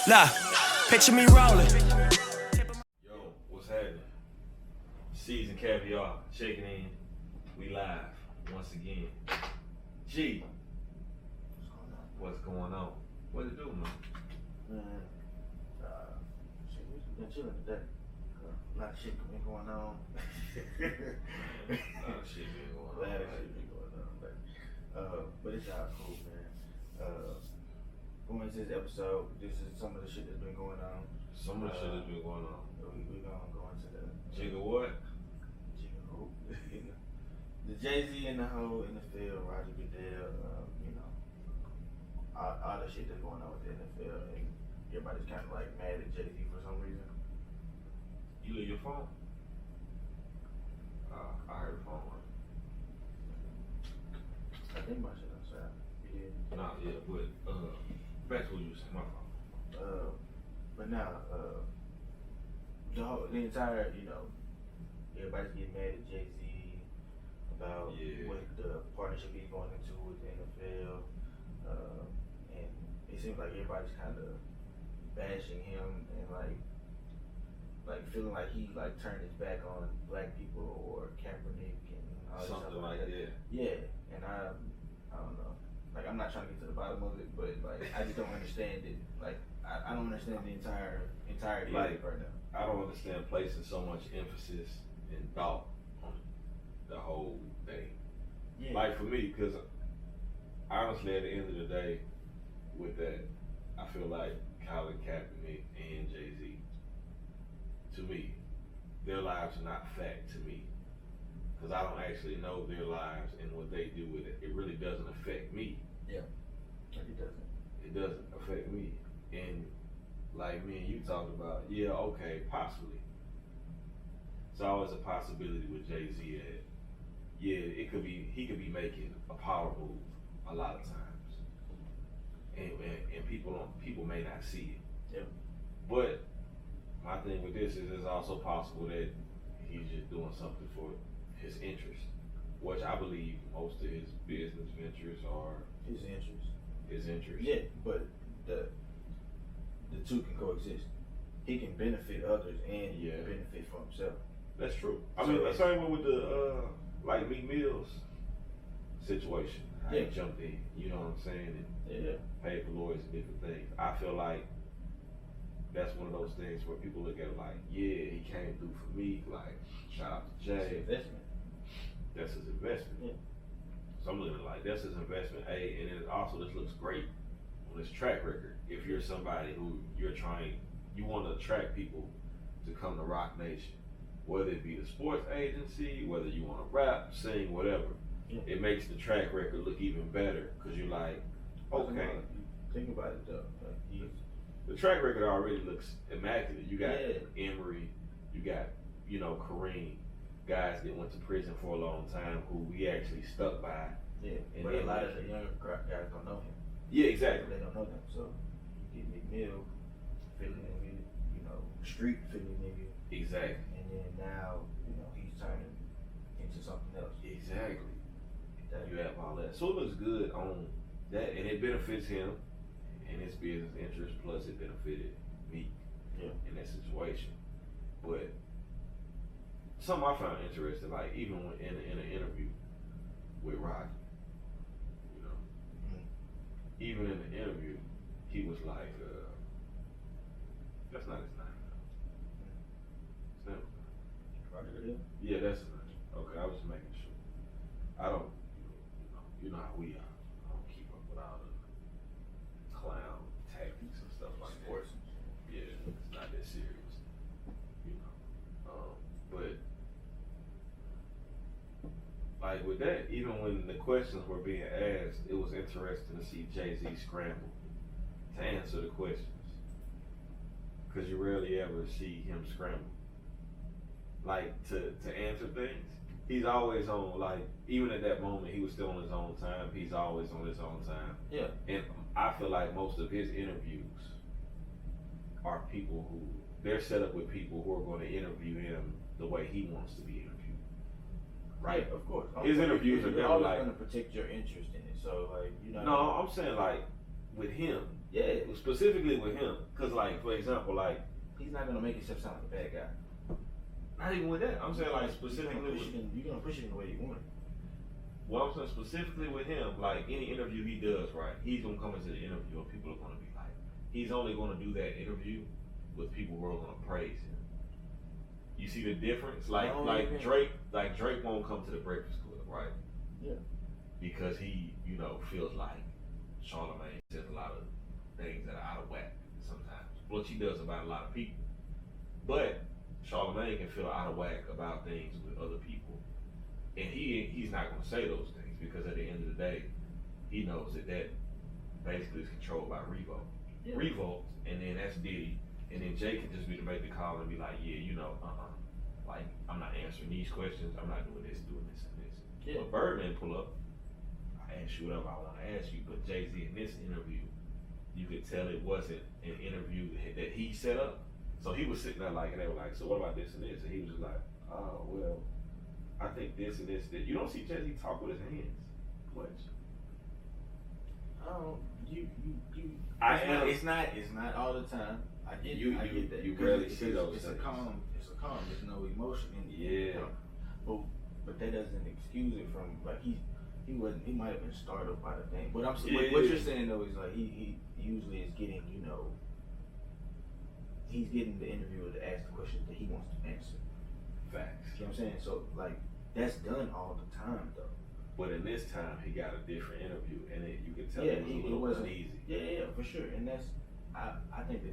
Nah, picture me rolling. Yo, what's happening? Seasoned Caviar, checking in. We live once again. G, what's going on? What it do, man? Shit, we been chilling today. A lot of shit been going on. A lot of shit been going on. But it's all cool, man. Going into this episode, this is some of the shit that's been going on. Some of the shit that's been going on. We gonna go into the Jigga what? Jigga who? The Jay-Z in the whole NFL, Roger Goodell, all the shit that's going on with the NFL, and everybody's kind of like mad at Jay-Z for some reason. You leave your phone? I heard the phone ring. I think my shit outside. Yeah. Nah, yeah, but back to what you were saying, my fault. But now, the entire, everybody's getting mad at Jay-Z about what the partnership he's going into with the NFL, and it seems like everybody's kind of bashing him and like feeling like he turned his back on black people or Kaepernick and all this Something stuff like that. Yeah, and I don't know. Like, I'm not trying to get to the bottom of it, but I just don't understand it. Like, I don't understand the entirety of it right now. I don't understand placing so much emphasis and thought on the whole thing. Yeah. Like for me, because honestly, at the end of the day, with that, I feel like Colin Kaepernick and Jay-Z, to me, their lives are not fact to me. Because I don't actually know their lives and what they do with it. It really doesn't affect me. Yeah. It doesn't. It doesn't affect me. And like me and you talked about, yeah, okay, possibly. It's always a possibility with Jay-Z that, he could be making a power move a lot of times. And people may not see it. Yeah. But my thing with this is it's also possible that he's just doing something for his interest, which I believe most of his business ventures are His interest. his interest. Yeah, but the two can coexist. He can benefit others and benefit for himself. That's true. I mean, the same way with the like Meek Mill's situation. How he jumped in, you know what I'm saying, and paid for lawyers and different things. I feel like that's one of those things where people look at it like, he came through for me. Like, shout out to Jay. That's his investment. Yeah. So I'm looking like that's his investment. And it also just looks great on his track record. If you're somebody who you want to attract people to come to Rock Nation, whether it be the sports agency, whether you want to rap, sing, whatever, it makes the track record look even better because you're like, okay. Think about it though. The track record already looks immaculate. You got Emery, you got Kareem. Guys that went to prison for a long time who we actually stuck by. Yeah, and but a lot of the younger guys don't know him. Yeah, exactly. They don't know them, so you get McMill, Philly nigga, street Philly nigga. Exactly. And then now, he's turning into something else. Exactly. You have all that. So it looks good on that, and it benefits him and his business interest, plus it benefited me in that situation. But something I found interesting, like even when in an interview with Roger, even in the interview, he was like, that's not his name. It's not his name. Roger Goodell? Yeah, that's his name. Okay, I was just making sure. I don't, you know how we are. I don't keep up with all the clown tactics and stuff like Sports. that. Yeah, it's not that serious. But like with that, even when the questions were being asked, it was interesting to see Jay-Z scramble to answer the questions. Because you rarely ever see him scramble. Like to answer things. He's always on, like, even at that moment, he was still on his own time. He's always on his own time. Yeah. And I feel like most of his interviews are people who, they're set up with people who are going to interview him the way he wants to be interviewed. right? Yeah, of course. His interviews are you're never always like. going to protect your interest in it. So like, you know. No, I'm saying like with him. Yeah. Specifically with him, because like for example, like he's not going to make himself sound like a bad guy. not even with that. I'm saying like specifically. You're going to push it in the way you want it. Well, I'm saying specifically with him, like any interview he does, right? He's gonna come into the interview and people are gonna be like, he's only gonna do that interview with people who are gonna praise him. You see the difference? Like Drake won't come to the Breakfast Club, right? Yeah. Because he, you know, feels like Charlamagne says a lot of things that are out of whack sometimes, which he does about a lot of people. But Charlamagne can feel out of whack about things with other people. And he's not going to say those things because at the end of the day, he knows that basically is controlled by Revolt. Yeah. Revolt, and then that's Diddy. And then Jay can just be to make the call and be like, yeah, you know, like, I'm not answering these questions. I'm not doing this, and this. Yeah. But Birdman pull up, I ask you whatever I want to ask you. But Jay-Z in this interview, you could tell it wasn't an interview that he set up. So he was sitting there like, and they were like, so what about this and this? And he was just like, oh, well, I think this and this. You don't see Jay-Z talk with his hands much. It's not all the time. I get that. You rarely see those. It's a calm. There's no emotion in it. Yeah. But that doesn't excuse it from like he might have been startled by the thing. But what you're saying though is like he usually is getting, you know, he's getting the interviewer to ask the questions that he wants to answer. Facts. You know what I'm saying? So like that's done all the time though. But in this time, he got a different interview, and you could tell Yeah, it was a little uneasy. Yeah, for sure. And that's I think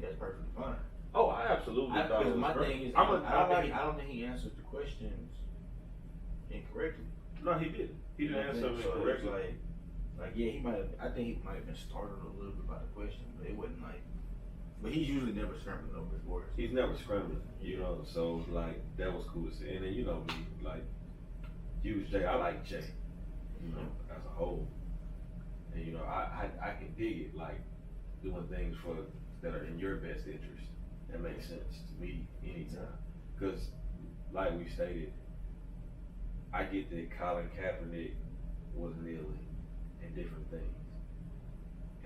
that's perfectly fine. Oh, I absolutely thought it was my great. thing is I don't think he answered the questions incorrectly. No, he didn't. He didn't answer them incorrectly. Like yeah, I think he might have been startled a little bit by the question, but it wasn't like. But he's usually never scrambling over his words. He's never scrambling, you know. So like that was cool to see. And then you know me, like huge Jay. I like Jay, you know, as a whole. And you know, I can dig it, like doing things that are in your best interest. That makes sense to me anytime. Because, like we stated, I get that Colin Kaepernick was kneeling and different things.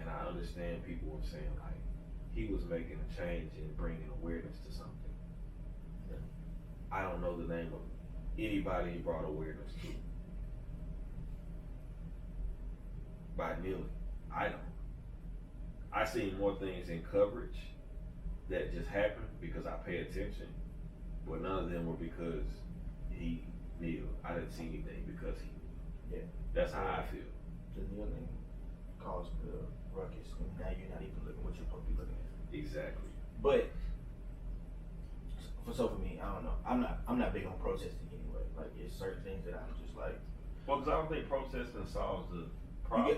And I understand people were saying, like, he was making a change and bringing awareness to something. Yeah. I don't know the name of anybody he brought awareness to by kneeling. I don't. I seen more things in coverage that just happened because I pay attention, but none of them were because he kneeled. I didn't see anything because he kneeled. Yeah. That's how I feel. The kneeling caused the ruckus, and now you're not even looking what you're supposed to be looking at. Exactly. But for me, I don't know. I'm not big on protesting anyway. Like it's certain things that I'm just like. Well, because I don't think protesting solves the problem.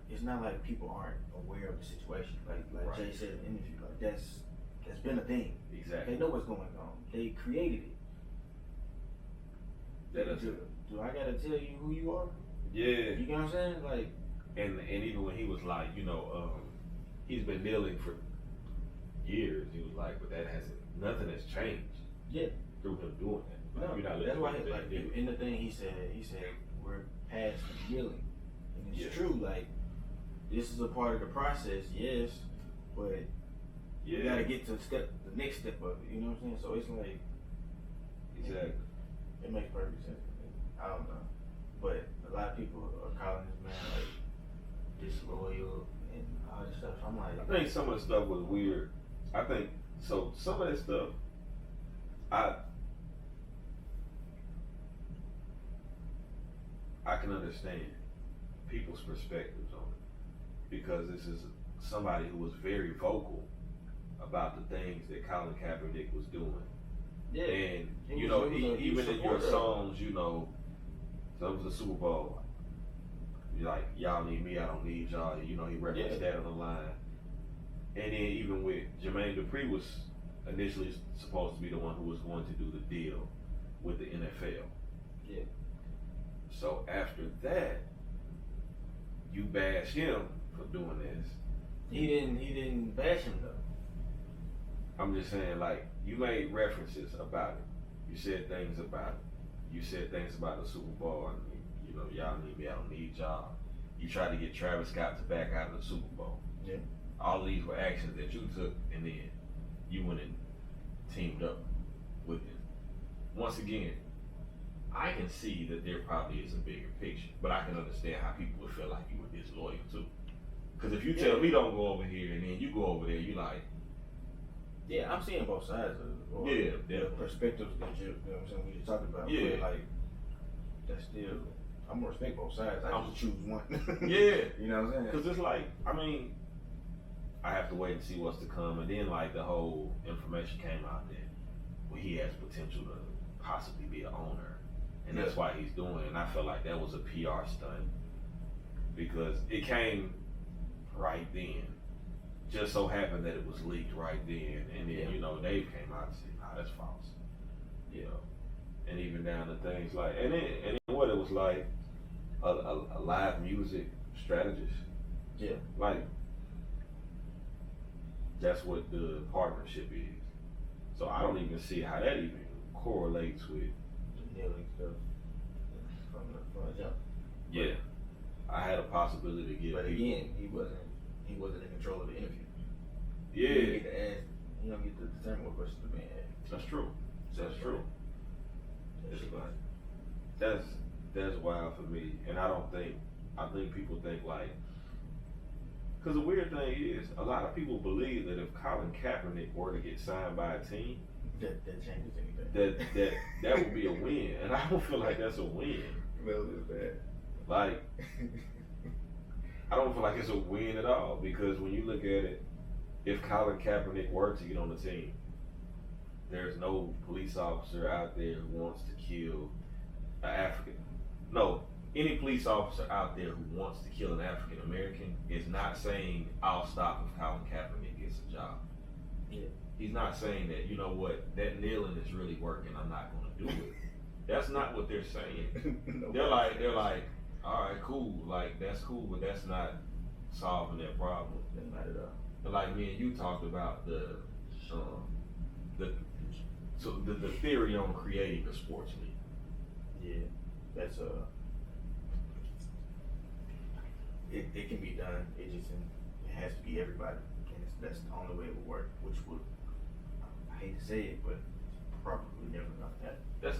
It's not like people aren't aware of the situation. Like right. Jay said in the interview, like that's been a thing. Exactly. They know what's going on. They created it. Do I gotta tell you who you are? Yeah. You know what I'm saying? Like. And even when he was like, you know, he's been kneeling for years. He was like, but nothing has changed. Yeah. Through him doing that. Like, No, you're not that's why like in the thing he said we're past kneeling. And it's true, like this is a part of the process, yes, but you gotta get to the next step of it, you know what I'm saying? So it's like exactly. It makes perfect sense to me. I don't know. But a lot of people are calling this man like disloyal and all this stuff. I'm like, I think some of the stuff was weird. I think so. Some of that stuff, I can understand people's perspectives on it because this is somebody who was very vocal about the things that Colin Kaepernick was doing. Yeah. And you know, even in your songs, you know, so it was a Super Bowl. You're like, y'all need me, I don't need y'all. You know, he referenced that on the line. And then even with Jermaine Dupri was initially supposed to be the one who was going to do the deal with the NFL. Yeah. So after that, you bash him for doing this. He didn't bash him though. I'm just saying, like, you made references about it. You said things about the Super Bowl, and you know, y'all need me, I don't need y'all. You tried to get Travis Scott to back out of the Super Bowl. Yeah. All of these were actions that you took, and then you went and teamed up with him. Once again, I can see that there probably is a bigger picture, but I can understand how people would feel like you were disloyal too. Because if you tell me don't go over here and then you go over there, you like. Yeah, I'm seeing both sides of the perspectives that you know what I'm saying, we just talked about. Yeah. But like, that's still, I'm gonna respect both sides. I just choose one. Yeah. You know what I'm saying? Because it's like, I mean, I have to wait and see what's to come. And then like the whole information came out that he has potential to possibly be an owner. And that's why he's doing it. And I felt like that was a PR stunt. Because it came right then. Just so happened that it was leaked right then, and then you know Dave came out and said, "Nah, that's false." You know, and even down to things like, and then what it was like, a live music strategist. Yeah, like that's what the partnership is. So I don't even see how that even correlates with kneeling stuff from the jump. Yeah, I had a possibility to get. But again, he wasn't in control of the interview. Yeah. You don't get to ask, you don't get to determine what questions are being asked. That's true. That's true. That's That's wild for me. And I think people think like, because the weird thing is, a lot of people believe that if Colin Kaepernick were to get signed by a team, that changes anything. That would be a win. And I don't feel like that's a win. Well, it's bad. Like, I don't feel like it's a win at all, because when you look at it, if Colin Kaepernick were to get on the team, there's no police officer out there who wants to kill an African. No, any police officer out there who wants to kill an African American is not saying, I'll stop if Colin Kaepernick gets a job. Yeah. He's not saying that, you know what, that kneeling is really working, I'm not going to do it. That's not what they're saying. They're like, all right, cool, like that's cool, but that's not solving that problem. Not at all. But like me and you talked about the theory on creating a sports league. Yeah, that's it can be done. It has to be everybody, and that's the only way it would work. Which would, I hate to say it, but it's probably never gonna happen. That's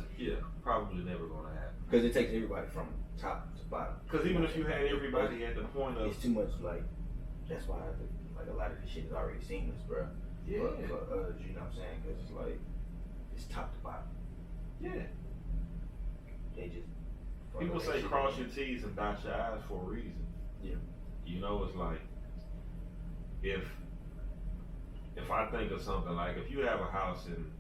probably never gonna happen. Because it takes everybody from top to bottom. Because even if you had everybody at the point of, it's too much. Like that's why like a lot of this shit is already seamless, bro. Yeah. For us, you know what I'm saying? Because it's like it's top to bottom. Yeah. They just people say cross your T's and dot your I's for a reason. Yeah. You know, it's like if I think of something like, if you have a house in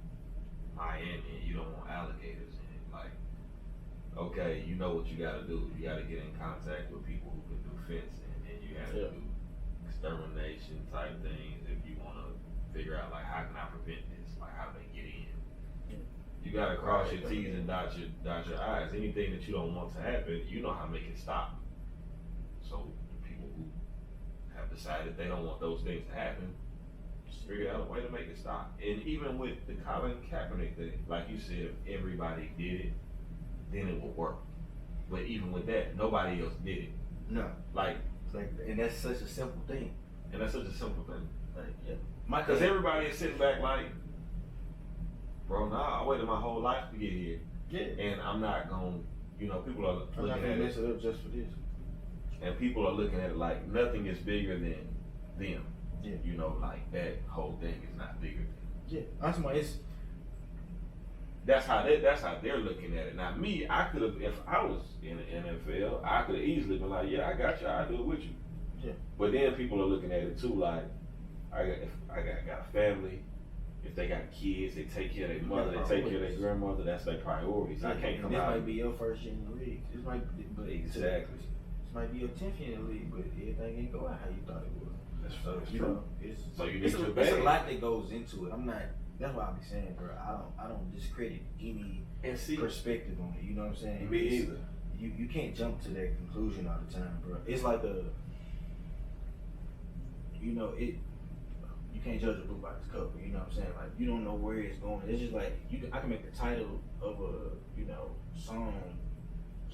Miami and you don't want alligators in it, like, okay, you know what you gotta do. You gotta get in contact with people who can do fencing, and you gotta do extermination type things if you wanna figure out like, how can I prevent this? Like, how do they get in? You gotta cross your T's and dot your I's. Anything that you don't want to happen, you know how to make it stop. So people who have decided they don't want those things to happen, just figure out a way to make it stop. And even with the Colin Kaepernick thing, like you said, if everybody did it, then it would work. But even with that, nobody else did it. No. Like, and that's such a simple thing. And that's such a simple thing. Like, yeah. Because everybody is sitting back like, bro, nah, I waited my whole life to get here. Yeah. And I'm not going, you know, people are looking at it. Mess it up just for this. And people are looking at it like nothing is bigger than them. Yeah. You know, like that whole thing is not bigger than. Yeah. That's how they're looking at it. Now me, I could have, if I was in the NFL, I could have easily been like, yeah, I got you, I'll do it with you. Yeah. But then people are looking at it too like, if I got a family, if they got kids, they take care of their mother, they take care of their grandmother, that's their priorities. I can't come out. This might be your first year in the league. Exactly. This might be your 10th year in the league, but everything ain't go out how you thought it would. That's true. It's a lot that goes into it. That's why I be saying, bro, I don't discredit any perspective on it. You know what I'm saying? Me either. You can't jump to that conclusion all the time, bro. It's like you you can't judge a book by its cover. You know what I'm saying? Like you don't know where it's going. It's just like I can make the title of a song,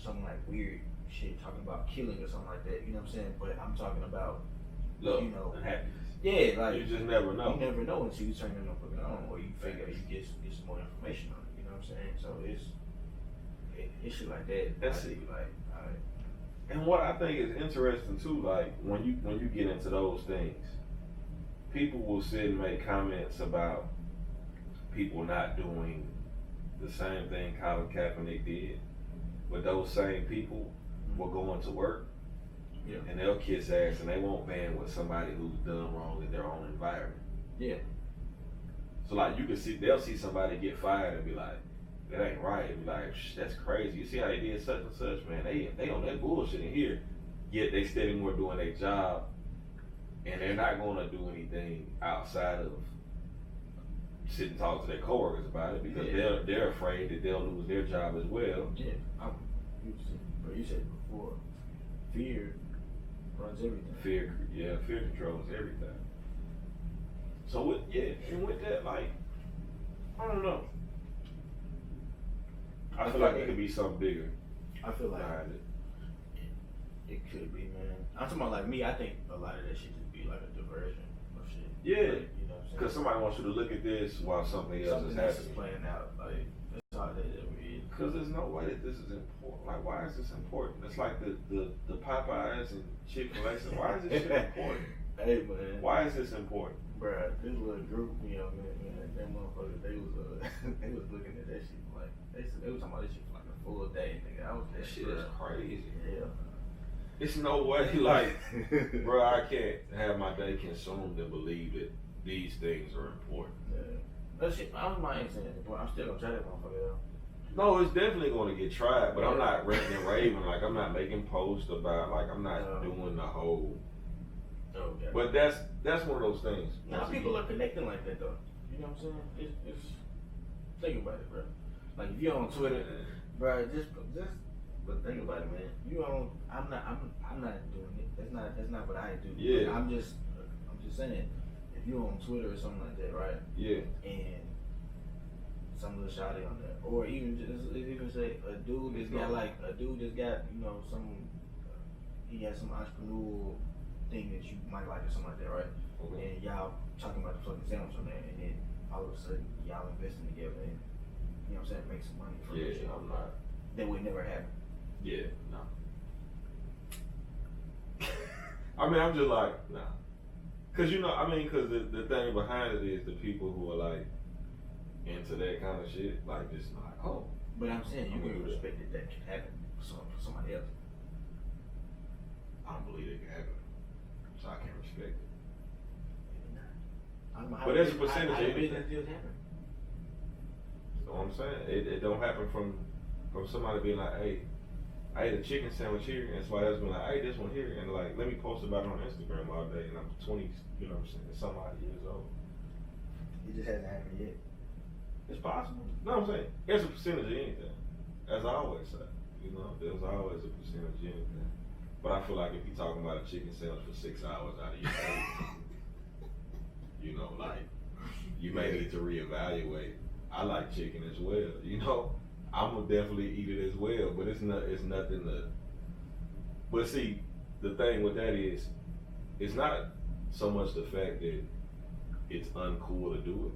something like weird shit talking about killing or something like that. You know what I'm saying? But I'm talking about happiness. Yeah, like you just never know. You never know until you turn it on, or you figure you get some more information on it. You know what I'm saying? So it's shit like that. That's it. Like, all right. And what I think is interesting too, like when you get into those things, people will sit and make comments about people not doing the same thing Colin Kaepernick did, but those same people will go into work and they'll kiss ass and they won't band with somebody who's done wrong in their own environment. Yeah. So like they'll see somebody get fired and be like, that ain't right. And be like, that's crazy. You see how they did such and such, man? They on that bullshit in here. Yet they steady more doing their job, and they're not gonna do anything outside of sit and talk to their coworkers about it because they're afraid that they'll lose their job as well. Yeah. You said before, fear runs everything. Fear controls everything. So with that, like, I don't know. I feel like it could be something bigger. I feel like behind it. It could be, man. I'm talking about like me. I think a lot of that shit just be like a diversion of shit. Yeah. Like, you know what I'm saying? Because somebody wants you to look at this while something else is happening. Playing out. Like that's how that ever is. Because there's no way that this is important. Like, why is this important? It's like the Popeyes and Chick-fil-A. Why is this shit important? Hey man. Why is this important? Bruh, this little group, man, that motherfucker, they was looking at that shit like they was talking about this shit for like a full day, nigga. That shit is crazy. Yeah. It's no way, like, bro, I can't have my day consumed and believe that these things are important. Yeah. That shit, I don't mind saying it, but I'm still gonna try that motherfucker out. No, it's definitely going to get tried, but I'm not ranting and raving. Like, I'm not making posts about, like, I'm not doing the whole. Okay. But that's one of those things. Now people are connecting like that though. You know what I'm saying? It's think about it, bro. Like if you're on Twitter, bro, but think about it, man. I'm not doing it. That's not what I do. Yeah. I'm just saying, if you're on Twitter or something like that, right? Yeah. And some little shawty on there, or even say a dude that's got he has some entrepreneurial thing that you might like or something like that, right? Okay. And y'all talking about the fucking sandwich on there, and then all of a sudden y'all investing together and you know what I'm saying, make some money from that shit. I'm not. That would never happen. Yeah, no. I mean, I'm just like, nah. Cause cause the thing behind it is the people who are like into that kind of shit, like just like, oh. But I'm saying you can respect that can happen for somebody else. I don't believe it can happen, so I can't respect it. But there's a percentage of anything. anything. Deals happen. You know what I'm saying? It don't happen from somebody being like, hey, I ate a chicken sandwich here, and somebody else being like, I ate this one here, and like, let me post about it on Instagram all day, and I'm 20, you know what I'm saying, some odd years old. It just hasn't happened yet. It's possible. No, I'm saying, there's a percentage of anything. As I always say, there's always a percentage of anything. But I feel like if you're talking about a chicken sandwich for 6 hours out of your day, like, you may need to reevaluate. I like chicken as well, I'm gonna definitely eat it as well, but it's nothing to. But see, the thing with that is, it's not so much the fact that it's uncool to do it.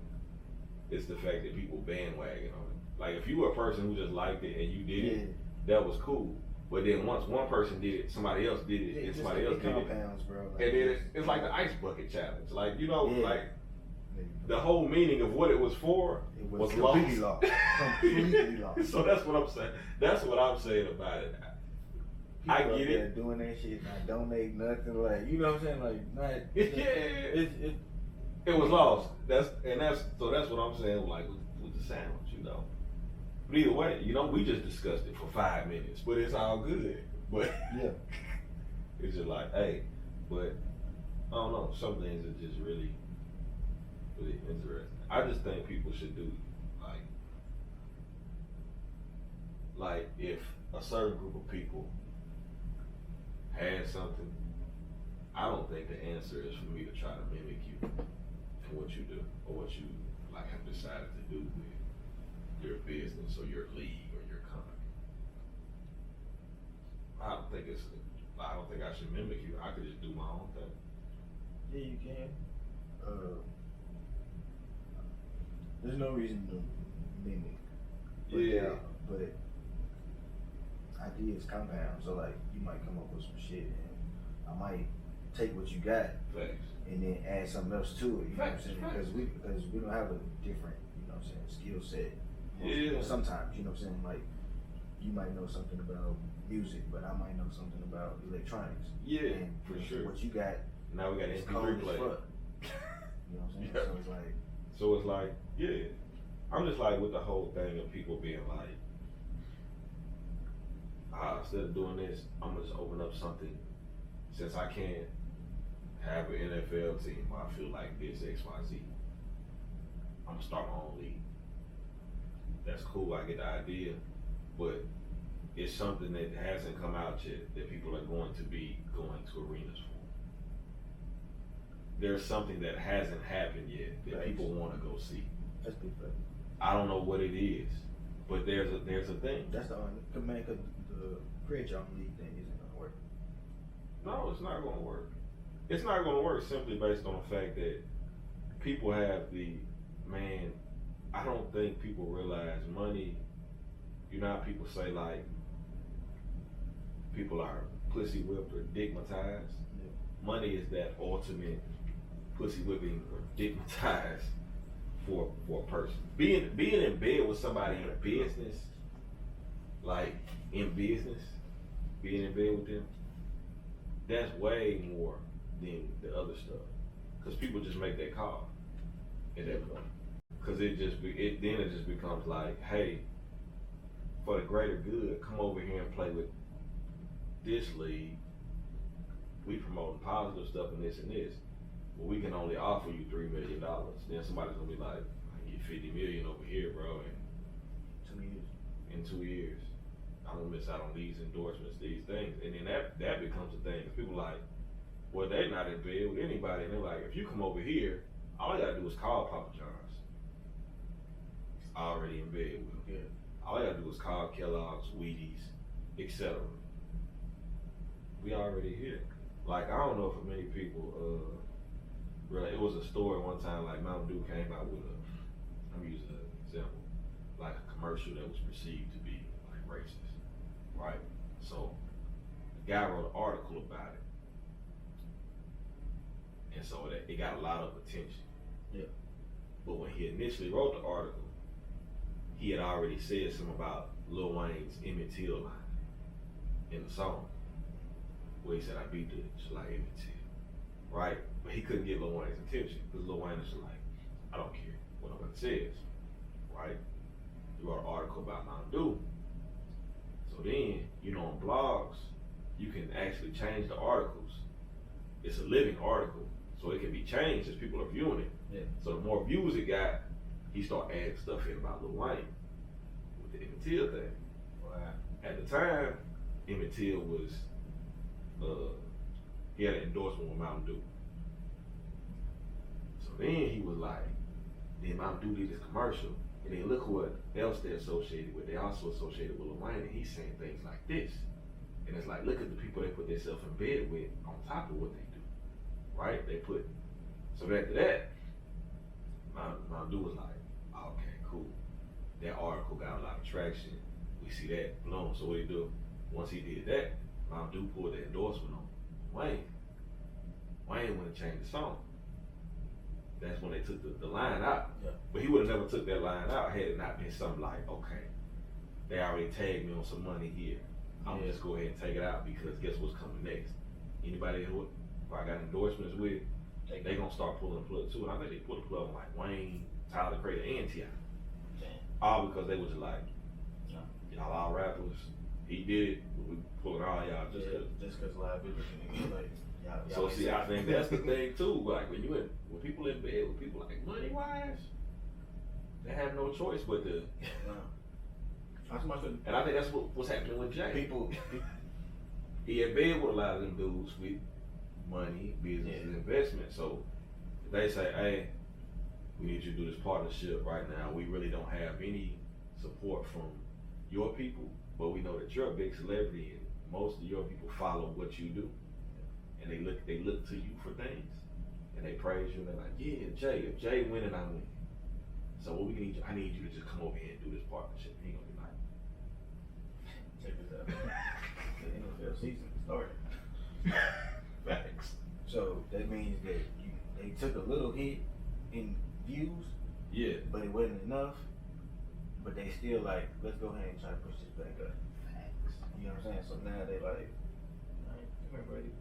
It's the fact that people bandwagon on it. Like if you were a person who just liked it and you did it, that was cool. But then once one person did it, somebody else did it, and somebody else did it, bro, and then it's like the ice bucket challenge. Like like the whole meaning of what it was for was completely lost. Completely lost. So that's what I'm saying. That's what I'm saying about it. People I get it. Doing that shit, not donate nothing, like you know what I'm saying, like not. It was lost. That's what I'm saying. Like with the sandwich, But either way, we just discussed it for 5 minutes, but it's all good. But yeah, it's just like, hey, but I don't know. Some things are just really, really interesting. I just think people should do like if a certain group of people had something, I don't think the answer is for me to try to mimic you and what you do, or what you like have decided to do with your business or your league or your company. I don't think I should mimic you. I could just do my own thing. Yeah, you can. There's no reason to mimic. But ideas compound. So like, you might come up with some shit, and I might take what you got, Facts. and then add something else to it. You know what I'm Facts, saying? facts. Because we don't have a different, you know what I'm saying, skill set. Yeah. Sometimes, you know what I'm saying, like you might know something about music, but I might know something about electronics. Yeah, and for you know, sure. What you got Now we got is MP3 cold as player. fuck. You know what I'm saying? Yeah. So it's like, So it's like, yeah. I'm just like with the whole thing of people being like, instead of doing this, I'm gonna just open up something. Since I can't have an NFL team where I feel like this XYZ, I'm gonna start my own league. That's cool, I get the idea, but it's something that hasn't come out yet that people are going to be going to arenas for. There's something that hasn't happened yet that Right. people want to go see. that's big fuck. I don't know what it is, but there's a thing. That's the only, man, cause the create your own league thing isn't gonna work. No, it's not gonna work. It's not gonna work simply based on the fact that people have I don't think people realize money, you know how people say like, people are pussy whipped or digmatized? Yeah. Money is that ultimate pussy whipping or digmatized for a person. Being in bed with somebody in business, like in business, being in bed with them, that's way more than the other stuff. Cause people just make that call at that point. Cause it just becomes like, hey, for the greater good, come over here and play with this league. We promoting positive stuff and this and this. Well, we can only offer you $3 million. Then somebody's gonna be like, I get 50 million over here, bro, in 2 years. I'm gonna miss out on these endorsements, these things. And then that becomes a thing. People like, well, they're not in bed with anybody. And they're like, if you come over here, all I gotta do is call Papa John's. Already in bed with them. Yeah. All I gotta do is call Kellogg's, Wheaties, etc. We already here. Like, I don't know if many people, really, it was a story one time, like Mountain Dew came out with I'm using an example, like a commercial that was perceived to be like racist, right? So the guy wrote an article about it. And so it got a lot of attention. Yeah. But when he initially wrote the article, he had already said something about Lil Wayne's Emmett Till line in the song, where he said, I beat the just like Emmett Till, right? But he couldn't get Lil Wayne's attention, because Lil Wayne was just like, I don't care what nobody says, right? He wrote an article about Mountain Dew. So then, on blogs, you can actually change the articles. It's a living article, so it can be changed as people are viewing it. Yeah. So the more views it got, he started adding stuff in about Lil Wayne with the Emmett Till thing. Wow. At the time, Emmett Till was, he had an endorsement with Mountain Dew. So then he was like, then Mountain Dew did this commercial, and then look what else they're associated with. They also associated with Lil Wayne, and he's saying things like this. And it's like, look at the people they put themselves in bed with on top of what they do, right? So after that, Mountain Dew was like, okay, cool. That article got a lot of traction. We see that, boom. So what he do? Once he did that, Mountain Dew pulled the endorsement on Wayne. Wayne went and changed the song. That's when they took the line out. Yeah. But he would have never took that line out had it not been something like, okay, they already tagged me on some money here. I'm gonna just go ahead and take it out, because guess what's coming next? Anybody who I got endorsements with, they gonna start pulling the plug too. And I think they pulled the plug on like Wayne, Tyler the Creator, and T.I. All because they was just like, y'all all rappers. He did it, but we pulling all y'all just cause liability. Like, so see, I think that's the thing too. Like when people in bed with people like money wise, they have no choice but to. And I think that's what's happening with Jay. People, he in bed with a lot of them dudes with money, business, and investment. So if they say, hey, we need you to do this partnership right now. We really don't have any support from your people, but we know that you're a big celebrity and most of your people follow what you do. And they look to you for things. And they praise you and they're like, yeah, if Jay winning, I win. So what I need you to just come over here and do this partnership. And he gonna be like, check this out. The NFL season started. facts. So that means that they took a little hit in views. Yeah. But it wasn't enough. But they still like, let's go ahead and try to push this back up. Facts. You know what I'm saying? So now they like, all right, come here, buddy.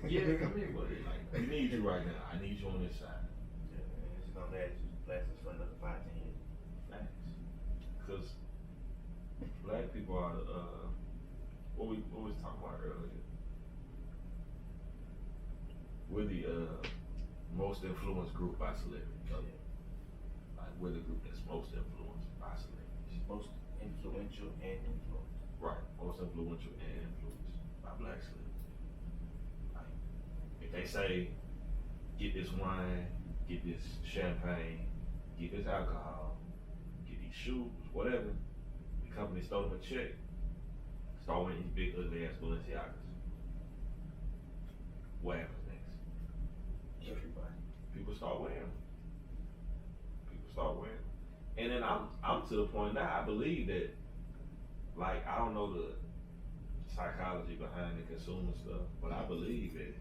Yeah, come here, buddy. Like, we need you right now. I need you on this side. Yeah, man, it's gonna last us for another 5-10 years. Facts. Because black people are what we was talking about earlier. We're the most influenced group by celebrities. Oh yeah. Like we're the group that's most influenced by celebrities. Most influential and influenced. Right. Most influential and influenced by black celebrities. Like if they say, get this wine, get this champagne, get this alcohol, get these shoes, whatever, the company stole them a check. Start wearing these big ugly ass Balenciagas. What happens next? Everybody. People start wearing them. And then I'm to the point now, I believe that, like, I don't know the psychology behind the consumer stuff, but I believe that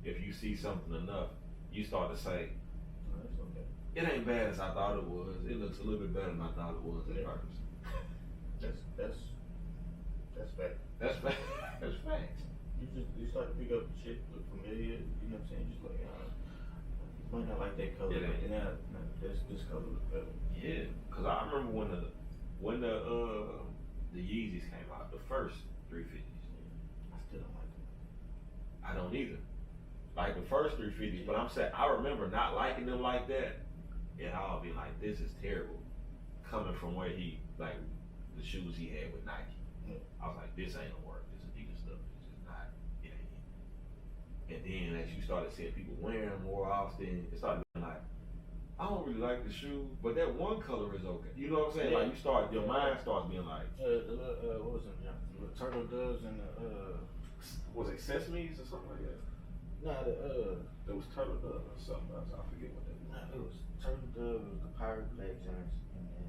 if you see something enough, you start to say, No, that's okay. it ain't bad as I thought it was. It looks a little bit better than I thought it was at first. That's fact. That's fact. That's facts. You start to pick up shit look familiar. You know what I'm saying? Just like you might not like that color, Yeah, but now this color looks better. Yeah, cause I remember when the Yeezys came out, the first 350s. I still don't like them. I don't either. Like the first 350s, but I'm saying I remember not liking them like that, and I'll be like, this is terrible, coming from where he like the shoes he had with Nike. Yeah. I was like, this ain't gonna work. This Adidas stuff is just not. It ain't. And then as you started seeing people wearing them more often, it started being like, I don't really like the shoe, but that one color is okay. You know what I'm saying? Yeah. Like your mind starts being like, What was them? The turtle doves and was it sesames or something like that? There was turtle doves or something else. I forget what that was. It was turtle dove, it was the pirate black joints, and then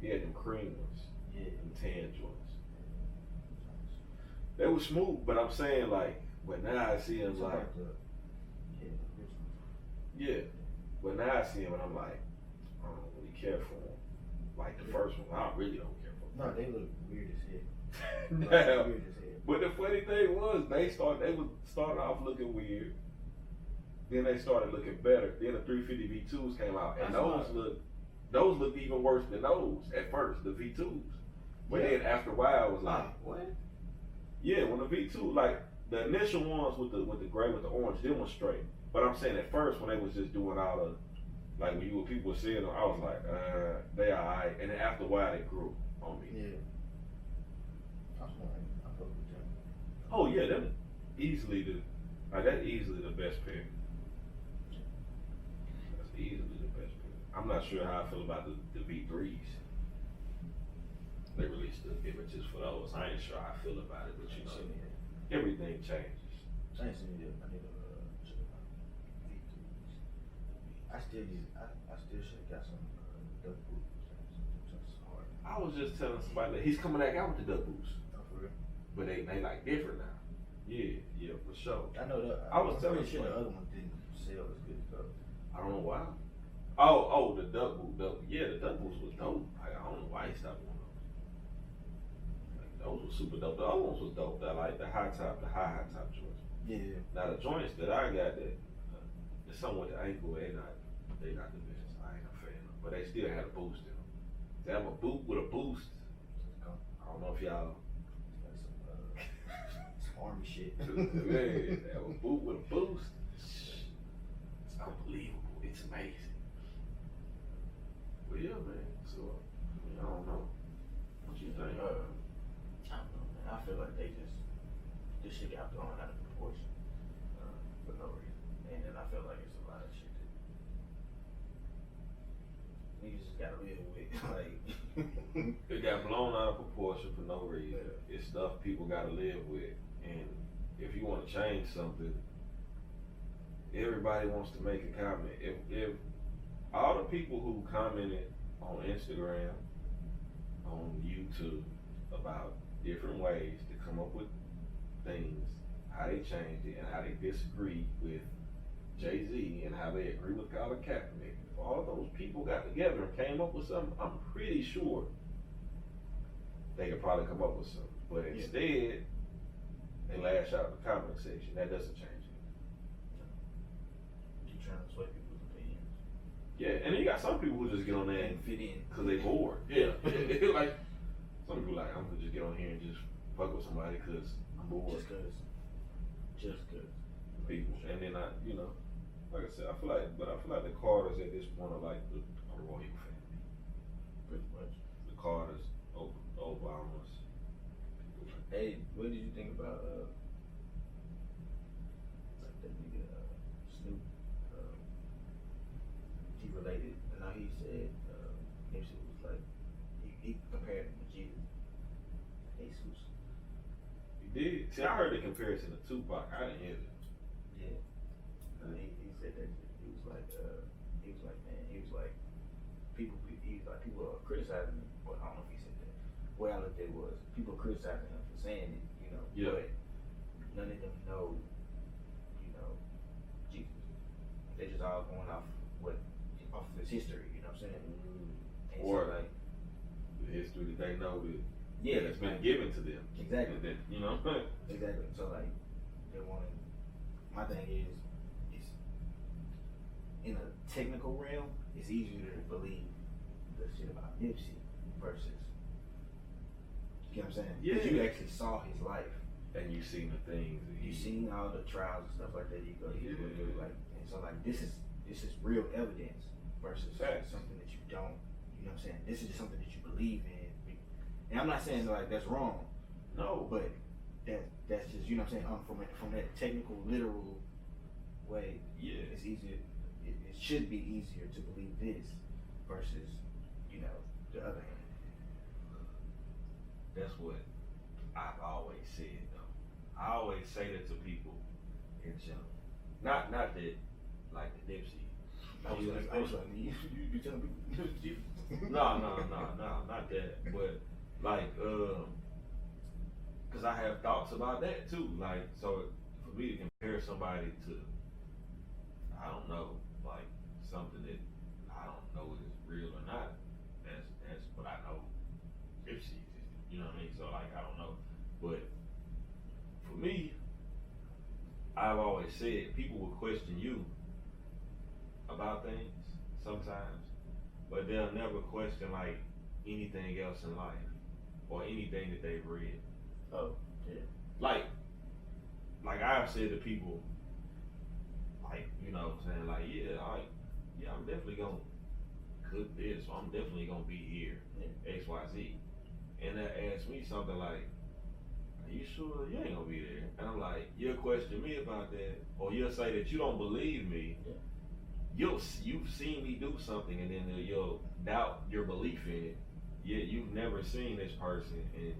He had them cream ones, yeah, them tan joints. They were smooth, but I'm saying like, but now I see them like, yeah. But now I see him and I'm like, I don't really care for him. Like the first one, I really don't care for him. No, they look weird as hell. Now, Weird as hell. but the funny thing was, they would start off looking weird. Then they started looking better. Then the 350 V2s came out, and those looked even worse than those at first, the V2s. But then after a while, it was like, what? Yeah, when the V2, like the initial ones with the gray with the orange, them was straight. But I'm saying at first when they was just doing all the, like when people were seeing them, I was like, they alright. And then after a while, they grew on me. Yeah. I fuck with them. Oh yeah, that's easily the best pair. That's easily the best pair. I'm not sure how I feel about the V3s. They released the images for those. I ain't sure how I feel about it, but you know, everything changes. I ain't seen it. I need to check it out. I still should have got some duck boots. Just hard. I was just telling somebody that he's coming back out with the duck boots, Oh, for real? but they like different now. Yeah, for sure. I know that. I was telling pretty sure you. the other one didn't sell as good as those. I don't know why. Oh, the duck boot. Yeah, the duck boots was dope. I don't know why he stopped doing those. Like, those were super dope. The other ones was dope. I like the high top joints. Yeah. Now the joints that I got that it's something with the ankle, they not the best. I ain't a fan of, but they still had a boost in them. To have a boot with a boost. I don't know if y'all. Some army shit. Man, have a boot with a boost. It's unbelievable. It's amazing. But yeah, man. So I don't know. What you think? I don't know, man. I feel like this shit got blown out of proportion for no reason. And then I feel like it's a lot of shit that it's stuff people gotta live with, and if you want to change something, everybody wants to make a comment. If all the people who commented on Instagram, on YouTube about different ways to come up with things, how they changed it, and how they disagree with Jay-Z, and how they agree with Colin Kaepernick. If all those people got together and came up with something, I'm pretty sure they could probably come up with something. But instead, they lash out in the comment section. That doesn't change it. You trying to sway people's opinions. Yeah, and then you got some people who just get on there and fit in because they bored. Yeah, like some people like, I'm gonna just get on here and just fuck with somebody because I'm bored. Just cause. People, and then like I said, I feel like the Carters at this point are like the royal family. Pretty much. The Carters, Obamas. Hey, what did you think about like that nigga Snoop? He related, and now he said Nipsey was like he compared him to Jesus. He did. See, I heard the comparison to Tupac. I didn't hear it. Yeah. He said that he was like people are criticizing him, but I don't know if he said that. What I looked at was people criticizing him for saying it, but none of them know, Jesus. They're just all going off his history, you know what I'm saying? And or so, like the history that they know that it's been like, given to them. Exactly. And then, Exactly. So like they want to. My thing is in a technical realm, it's easier to believe the shit about Nipsey versus, you know what I'm saying? Yeah. Because you actually saw his life. And you seen the things. You seen all the trials and stuff like that. You go through, like, and so like this is real evidence versus something that you don't. You know what I'm saying? This is just something that you believe in. And I'm not saying like that's wrong. No. But that's just, you know what I'm saying? From that technical, literal way. Yeah. It's easier. It should be easier to believe this versus, the other hand. That's what I've always said, though. I always say that to people in general. Not that like the Nipsey. I was like, you telling people? No, not that. But like, cause I have thoughts about that too. Like, so for me to compare somebody to, I don't know, like something that I don't know is real or not. That's what I know. Nipsey, you know what I mean? So like, I don't know. But for me, I've always said people will question you about things sometimes, but they'll never question like anything else in life or anything that they've read. Oh, yeah. Like I've said to people, like, you know what I'm saying, like, I'm definitely gonna cook this, or I'm definitely gonna be here, X, Y, Z. And they ask me something like, are you sure you ain't gonna be there? And I'm like, you'll question me about that, or you'll say that you don't believe me. You've seen me do something, and then you'll doubt your belief in it. Yet you've never seen this person, and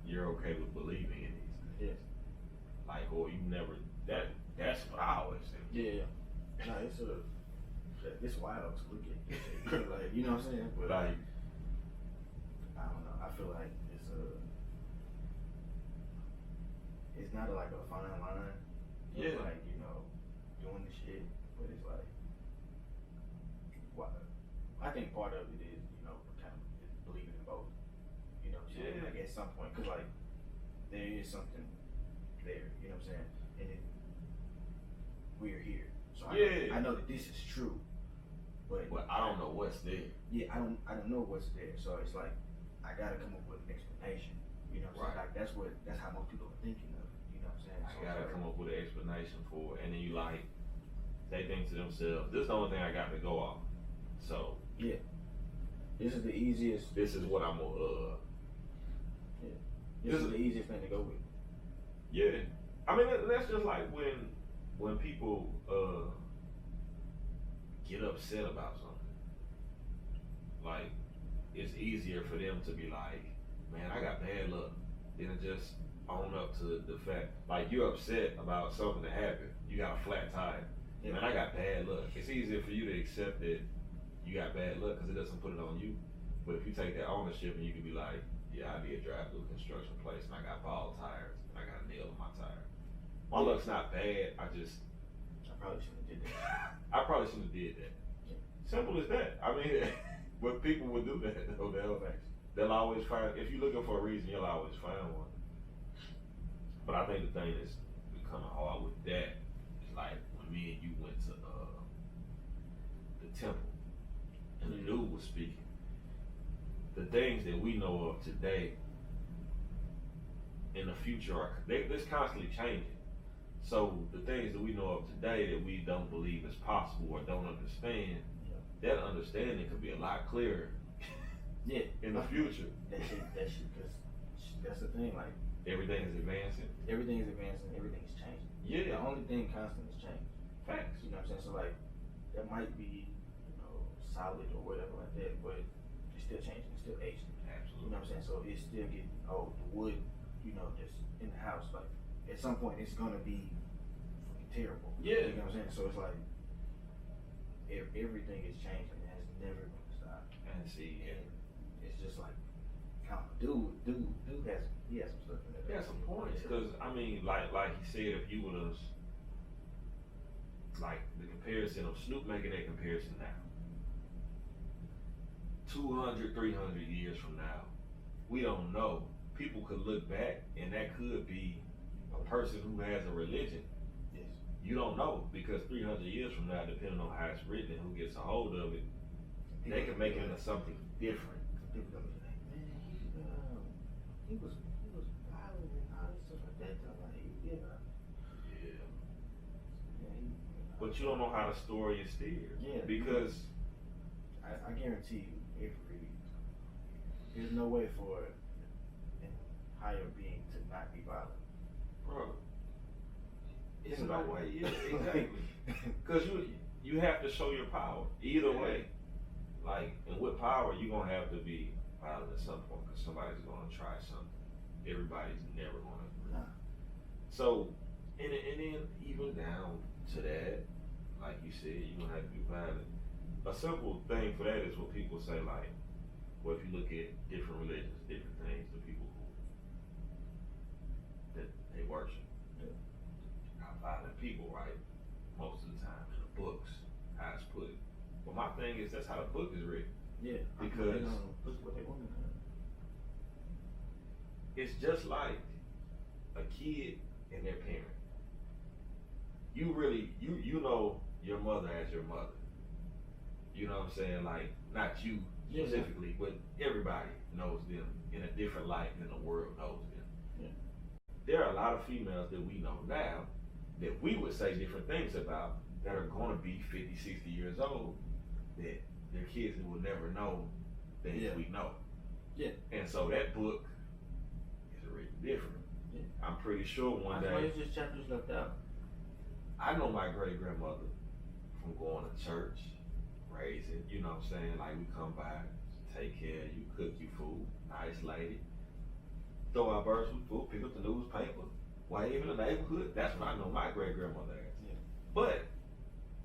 you're okay with believing in these things. Like, or you never. That's what I always say. Yeah. No, it's wild to look at. Like, you know what I'm saying? But like, I don't know. I feel like it's not like a fine line. Yeah. Like, doing the shit, but it's like, I think part of it is, kind of believing in both. You know what I'm saying? Like at some point, cause like there is something there. You know what I'm saying? And then we're here. So I know that this is true, but I don't know what's there. Yeah, I don't know what's there. So it's like I gotta come up with an explanation. You know what I'm saying? Like that's how most people are thinking of it. You know what I'm saying? I gotta come up with an explanation for it, and then they think to themselves, this is the only thing I got to go off. So yeah, this is the easiest. This is what I'm gonna. This is the easiest thing to go with. Yeah, I mean that's just like when people get upset about something. Like it's easier for them to be like, man, I got bad luck. then just own up to the fact, like you're upset about something that happened. You got a flat tire. Yeah. Man, I got bad luck. It's easier for you to accept that you got bad luck because it doesn't put it on you. But if you take that ownership and you can be like, yeah, I did drive through a construction place and I got bald tires and I got a nail in my tire. My luck's not bad. I probably shouldn't have did that. I probably shouldn't have did that. Yeah. Simple as that. I mean, but people would do that though. They'll always find, if you're looking for a reason, you'll always find one. But I think the thing that's becoming hard with that is like when me and you went to the temple and the dude was speaking. The things that we know of today in the future it's constantly changing. So the things that we know of today that we don't believe is possible or don't understand, that understanding could be a lot clearer. Yeah. In the future. That shit, because that's the thing, like everything is advancing. Everything is advancing, everything's changing. Yeah. The only thing constant is change. Facts. You know what I'm saying? So like that might be, solid or whatever like that, but it's still changing, it's still aging. Absolutely. You know what I'm saying? So it's still getting old. The wood, that's in the house, like at some point it's gonna be fucking terrible. Yeah. You know what I'm saying? So it's like everything is changing. It has never gonna stop. And see, and it's just like, dude has some stuff in there. He has some points, because I mean, like he said, if you was like the comparison of Snoop making that comparison now, 200, 300 years from now, we don't know. People could look back and that could be a person who has a religion. Yes. You don't know, because 300 years from now, depending on how it's written and who gets a hold of it, they can make it into something different. People gonna be like, man, he was violent and all this stuff like that. I'm like, yeah. But you don't know how the story is steered. Yeah. Because I guarantee you, there's no way for a higher being to not be violent. Bro, it's Think no about way. it. Yeah, exactly. Because you have to show your power either way. Like, and with power, you're gonna have to be violent at some point because somebody's gonna try something. Everybody's never gonna agree. Nah. So, and then even down to that, like you said, you're gonna have to be violent. A simple thing for that is what people say, like, well, if you look at different religions, different things, the people that they worship, are violent people, right? Most of the time in the books, how it's put. But my thing is, that's how the book is written. Yeah. Because look what they want. it's just like a kid and their parent. You really, you know your mother as your mother. You know what I'm saying? Like, not you specifically, but everybody knows them in a different light than the world knows them. Yeah. There are a lot of females that we know now that we would say different things about that are going to be 50, 60 years old that their kids will never know things we know. Yeah. And so that book is written different. Yeah. I'm pretty sure one day. It's just chapters left out. I know my great grandmother from going to church, raising, you know what I'm saying? Like, we come by, take care of you, cook you food, nice lady, throw our birds with food, pick up the newspaper, wave in the neighborhood. That's what I know my great grandmother as. Yeah. But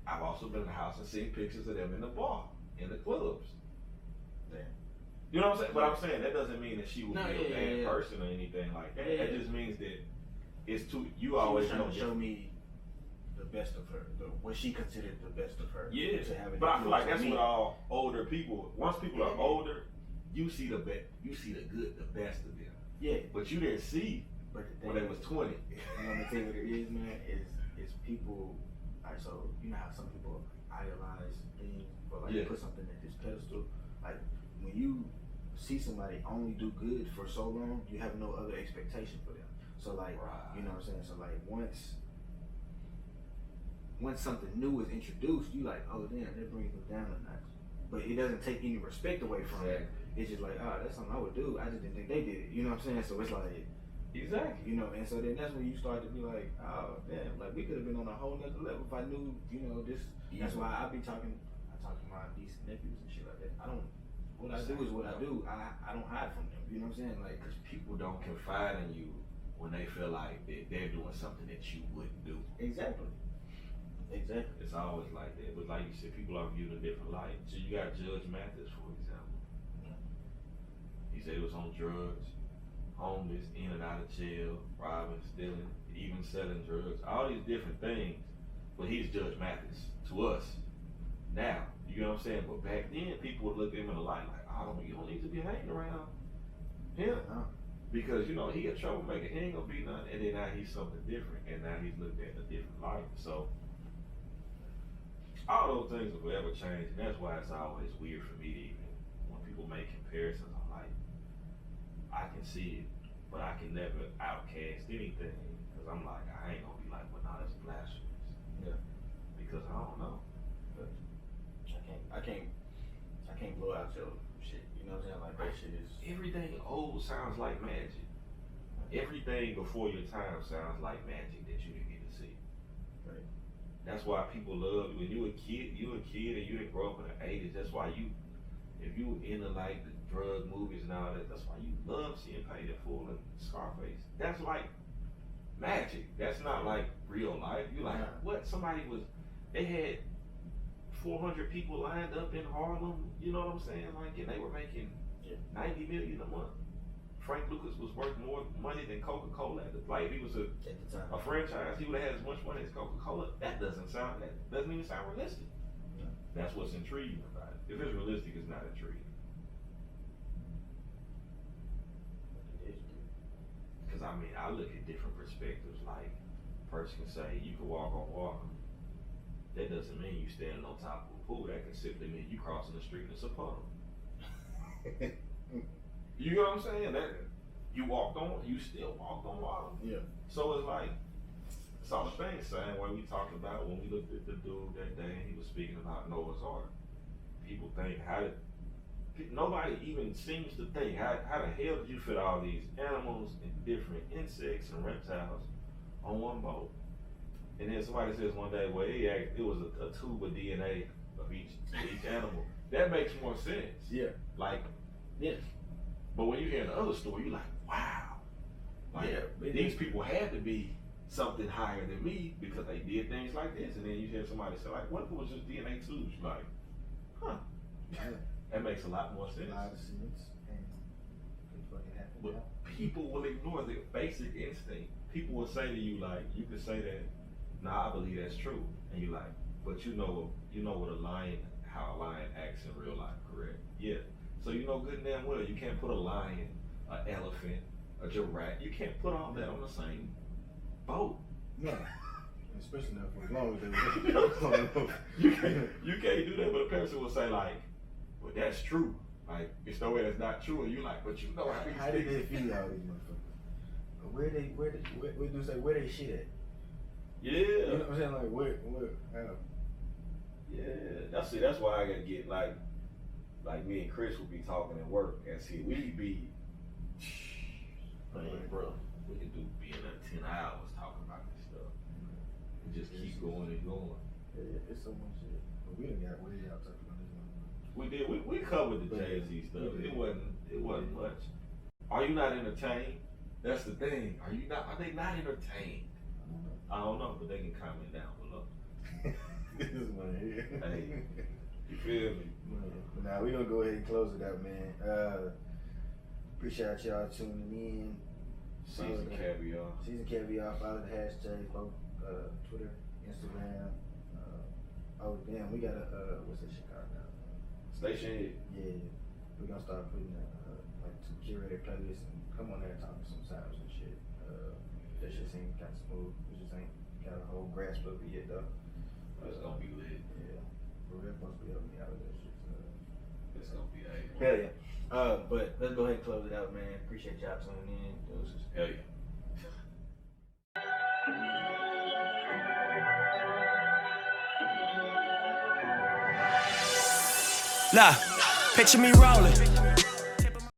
I've also been in the house and seen pictures of them in the bar, in the clubs. Yeah. You know what I'm saying? But I'm saying that doesn't mean that she would be a bad yeah. person or anything like that. Yeah. That just means that it's too. You always know. Show me the best of her, what she considered the best of her. Yeah. To have it, but I feel like that's what all older people. Once people are older, you see the best. You see the good, the best of them. Yeah. But you didn't see But the thing when they was 20. I'm gonna tell you what it is, man. Is people. Alright, so you know how some people idolize things, but like put something at this pedestal. Like when you see somebody only do good for so long, you have no other expectation for them. So like, you know what I'm saying? So like once something new is introduced, you like, oh damn, that brings them down a notch. But it doesn't take any respect away from it. It's just like, oh, that's something I would do. I just didn't think they did it. You know what I'm saying? So it's like, exactly. You know, and so then that's when you start to be like, oh damn, like we could have been on a whole nother level if I knew, this. That's why I talk to my niece and nephews and shit like that. I don't what I do is what I do. I don't hide from them. You know what I'm saying? Like, because people don't confide in you when they feel like they're doing something that you wouldn't do. Exactly. It's always like that. But like you said, people are viewed in a different light. So you got Judge Mathis, for example. He said he was on drugs, homeless, in and out of jail, robbing, stealing, even selling drugs, all these different things. But he's Judge Mathis to us now. You know what I'm saying? But back then, people would look at him in the light like, you don't need to be hanging around him. Because, he a troublemaker. He ain't gonna be nothing. And then now he's something different. And now he's looked at in a different light. So, all those things will forever change. And that's why it's always weird for me to even, when people make comparisons, I'm like, I can see it, but I can never outcast anything. Because I'm like, I ain't gonna be like, well, no, that's blasphemous. Yeah. Because I don't know. But I can't blow out your shit. You know what I'm saying? Like, that shit is. Everything old sounds like magic. Everything before your time sounds like magic that you didn't get to see. Right. That's why people love when you a kid and you didn't grow up in the 80s. That's why if you were into like the drug movies and all that, that's why you love seeing Paid in Full and Scarface. That's like magic. That's not like real life. You like, what? They had 400 people lined up in Harlem, you know what I'm saying? Like, and they were making $90 million a month. Frank Lucas was worth more money than Coca-Cola at the time. He was a franchise. He would have had as much money as Coca-Cola. That doesn't even sound realistic. Yeah. That's what's intriguing about it. If it's realistic, it's not intriguing. Because I look at different perspectives. Like, a person can say you can walk on water. That doesn't mean you standing on top of a pool. That can simply mean you crossing the street and it's a puddle. You know what I'm saying? That you still walked on water. Yeah. So it's like, it's all the thing same way we talked about when we looked at the dude that day and he was speaking about Noah's Ark. People think, nobody even seems to think, how the hell did you fit all these animals and different insects and reptiles on one boat? And then somebody says one day, well, it was a tube of DNA of each animal. That makes more sense. Yeah. Like, yes. But when you hear the other story, you're like, wow. Like, these people had to be something higher than me because they did things like this. And then you hear somebody say, like, what if it was just DNA tubes? You're like, huh. That makes a lot more sense. A lot of sense. And it fucking happened. But people will ignore the basic instinct. People will say to you, like, you could say that, nah, I believe that's true. And you're like, but you know how a lion acts in real life, correct? Yeah. So you know good and damn well you can't put a lion, an elephant, a giraffe. You can't put all that on the same boat. No. Especially not for as long as they you can't do that, but a person will say like, well, that's true. Like, it's no way that's not true. And you like, but you know how did they feed all these motherfuckers? Where they shit at? Yeah. You know what I'm saying? Like, where how? Yeah. That's why I gotta get like me and Chris will be talking at work and see we be bro, we can be in there 10 hours talking about this stuff. And just keep going and going. Yeah, it's so much shit. But we done got way out talking about this one. We did. We covered the Jay-Z stuff. It wasn't much. Are you not entertained? That's the thing. Are they not entertained? I don't know, but they can comment down below. This is my head. Hey, you feel me? Now we're gonna go ahead and close it out, man. Appreciate y'all tuning in. Seasoned Caviar. Seasoned Caviar. Follow the hashtag, both Twitter, Instagram. Oh damn, we got a what's that shit called now? Station Head. Yeah, we're gonna start putting like some curated playlists and come on there and talk some sounds and shit. That shit seems kind of smooth. We just ain't got a whole grasp of it yet though. It's gonna be lit. Yeah, but we're supposed to be helping me out with that shit. So. It's gonna be a hell yeah. But let's go ahead and close it out, man. Appreciate y'all tuning in. Deuces. Hell yeah. Nah, picture me rolling.